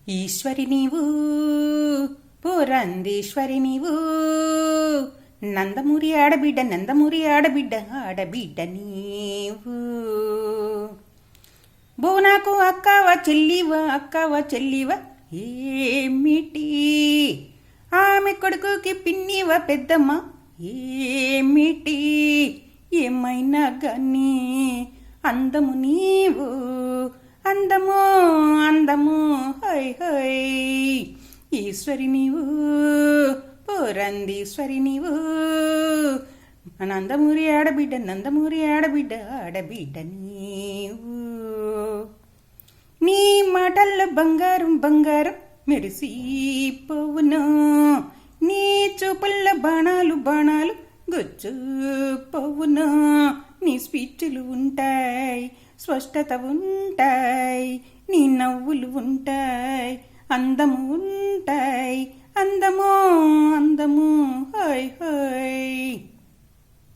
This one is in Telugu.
ఈశ్వరి నీవు పురంధేశ్వరి నీవు నందమూరి ఆడబిడ్డ ఆడబిడ్డ నీవు బోనాకు అక్కవ చెల్లివ ఏమిటి ఆమె కొడుకుకి పిన్నివ పెద్దమ్మ ఏమిటి ఏమైనా గాని అందము నీవు అందము హై హై ఈశ్వరి నీవు పురంధేశ్వరి నీవు నందమూరి ఆడబిడ్డ ఆడబిడ్డ నీవు నీ మాటల్లో బంగారం మెరిసిపోవును నీ చూపుల్లో బాణాలు గుచ్చుపోవును నీ స్పీచ్లు ఉంటాయి స్పష్టత ఉంటాయి నీ నవ్వులు ఉంటాయి అందము ఉంటాయి అందము హై హై